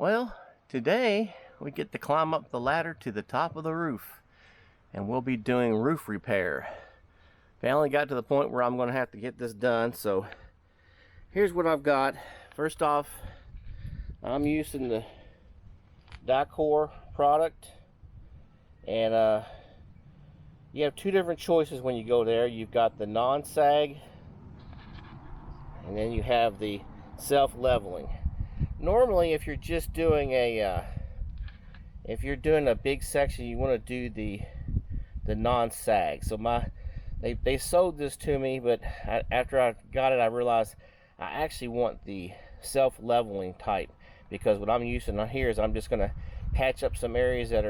Well, today we get to climb up the ladder to the top of the roof, and we'll be doing roof repair. Finally got to the point where I'm going to have to get this done, so here's what I've got. First off, I'm using the Dicor product, and you have two different choices when you go there. You've got the non-sag, and then you have the self-leveling. Normally, if you're just doing a big section, you want to do the non-sag. So they sold this to me, but after I got it, I realized I actually want the self-leveling type, because what I'm using on here is I'm just going to patch up some areas that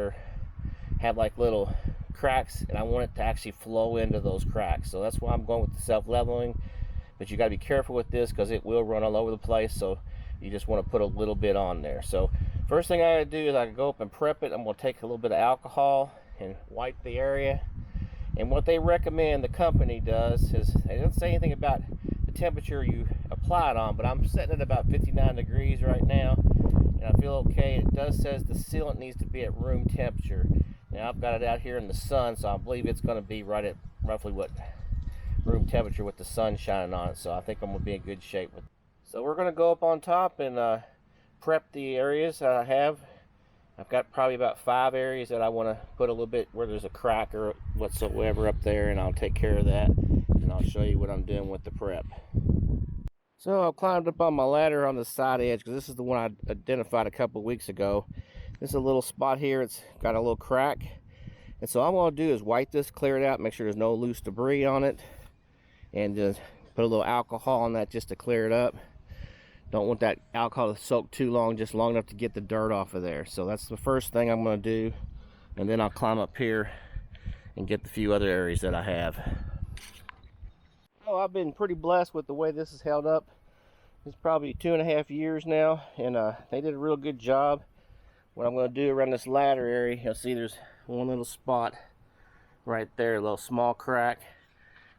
have like little cracks, and I want it to actually flow into those cracks. So that's why I'm going with the self-leveling. But you got to be careful with this because it will run all over the place. So you just want to put a little bit on there. So first thing I gotta do is I go up and prep it. I'm gonna take a little bit of alcohol and wipe the area. And what they recommend, the company does, is they don't say anything about the temperature you apply it on, but I'm setting it about 59 degrees right now, and I feel okay. It does says the sealant needs to be at room temperature. Now I've got it out here in the sun, so I believe it's going to be right at roughly what room temperature with the sun shining on it. So I think I'm gonna be in good shape with it. So we're going to go up on top and prep the areas that I have. I've got probably about 5 areas that I want to put a little bit where there's a crack or whatsoever up there, and I'll take care of that, and I'll show you what I'm doing with the prep. So I've climbed up on my ladder on the side edge, because this is the one I identified a couple weeks ago. This is a little spot here. It's got a little crack, and so all I'm going to do is wipe this, clear it out, make sure there's no loose debris on it, and just put a little alcohol on that just to clear it up. Don't want that alcohol to soak too long, just long enough to get the dirt off of there. So that's the first thing I'm going to do, and then I'll climb up here and get the few other areas that I have. Oh, I've been pretty blessed with the way this is held up. It's probably 2.5 years now, and they did a real good job. What I'm going to do around this ladder area, you'll see there's one little spot right there, a little small crack.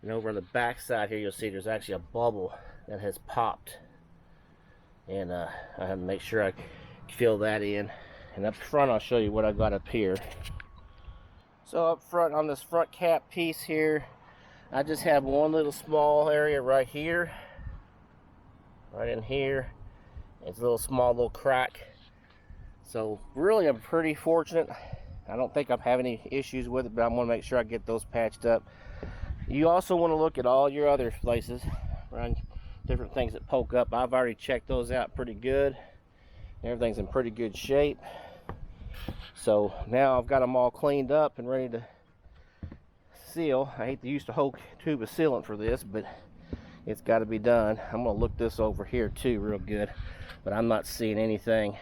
And over on the back side here, you'll see there's actually a bubble that has popped. And I have to make sure I fill that in. And up front, I'll show you what I got up here. So up front, on this front cap piece here, I just have one little small area right here. Right in here. It's a little crack. So really, I'm pretty fortunate. I don't think I'm having any issues with it, but I'm going to make sure I get those patched up. You also want to look at all your other places around different things that poke up. I've already checked those out pretty good. Everything's in pretty good shape. So now I've got them all cleaned up and ready to seal. I hate to use the whole tube of sealant for this, but it's got to be done. I'm going to look this over here too real good, but I'm not seeing anything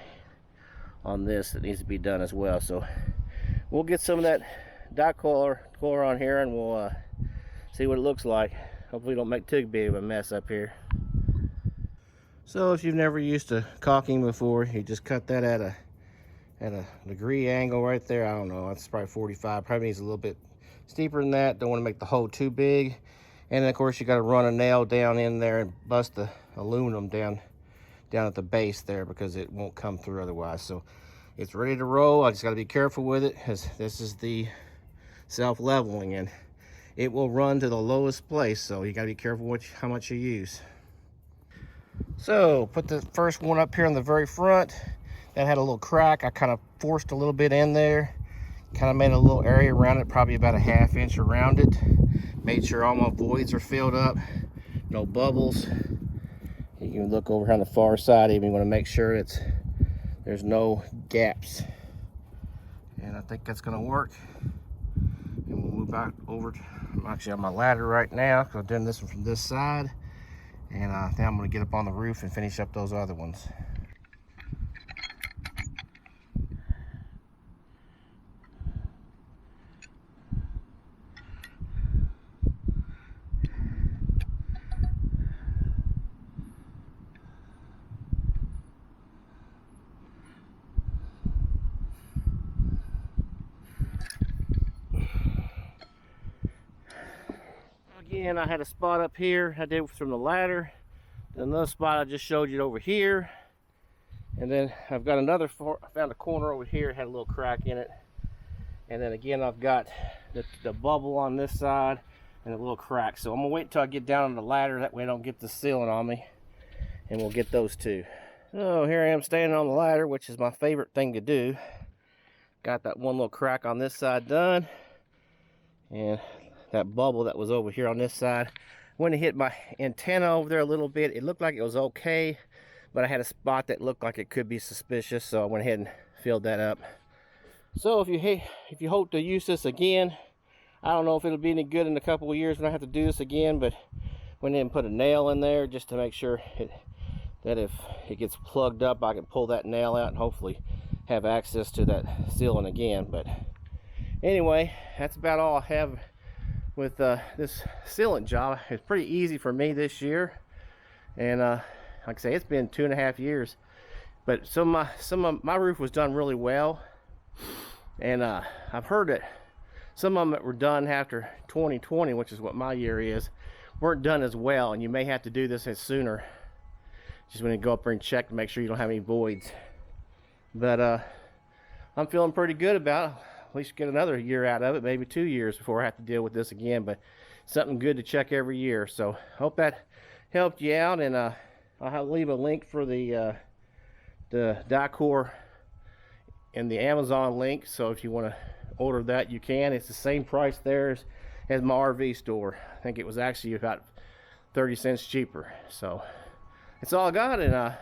on this that needs to be done as well. So we'll get some of that Dicor on here, and we'll see what it looks like. Hopefully don't make too big of a mess up here. So if you've never used a caulking before, you just cut that at a degree angle right there. I don't know, that's probably 45. Probably needs a little bit steeper than that. Don't want to make the hole too big. And then of course you got to run a nail down in there and bust the aluminum down at the base there, because it won't come through otherwise. So it's ready to roll. I just got to be careful with it, because this is the self-leveling, and it will run to the lowest place, so you got to be careful how much you use. So put the first one up here in the very front. That had a little crack. I kind of forced a little bit in there, kind of made a little area around it, probably about a 1/2 inch around it. Made sure all my voids are filled up, no bubbles. You can look over on the far side, even you want to make sure there's no gaps. And I think that's going to work. And we'll move back over. I'm actually on my ladder right now, because I'm doing this one from this side. And now I'm going to get up on the roof and finish up those other ones. Again, I had a spot up here I did from the ladder. Another spot I just showed you over here. And then I've got another, I found a corner over here, had a little crack in it. And then again, I've got the bubble on this side and a little crack. So I'm gonna wait until I get down on the ladder, that way I don't get the sealant on me. And we'll get those too. So here I am standing on the ladder, which is my favorite thing to do. Got that one little crack on this side done. And that bubble that was over here on this side. When it hit my antenna over there a little bit, it looked like it was okay. But I had a spot that looked like it could be suspicious, so I went ahead and filled that up. So if you hope to use this again, I don't know if it'll be any good in a couple of years when I have to do this again, but went in and put a nail in there just to make sure that if it gets plugged up, I can pull that nail out and hopefully have access to that sealant again. But anyway, that's about all I have with this sealant job. It's pretty easy for me this year, and like I say, it's been 2.5 years, but some of my roof was done really well. And I've heard that some of them that were done after 2020, which is what my year is, weren't done as well, and you may have to do this as sooner. Just when you go up there and check to make sure you don't have any voids. But I'm feeling pretty good about it. At least get another year out of it, maybe 2 years before I have to deal with this again. But something good to check every year. So hope that helped you out, and I'll leave a link for the Dicor in the Amazon link, so if you want to order that, you can. It's the same price there as my RV store. I think it was actually about 30 cents cheaper. So that's all I got, and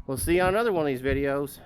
we'll see you on another one of these videos.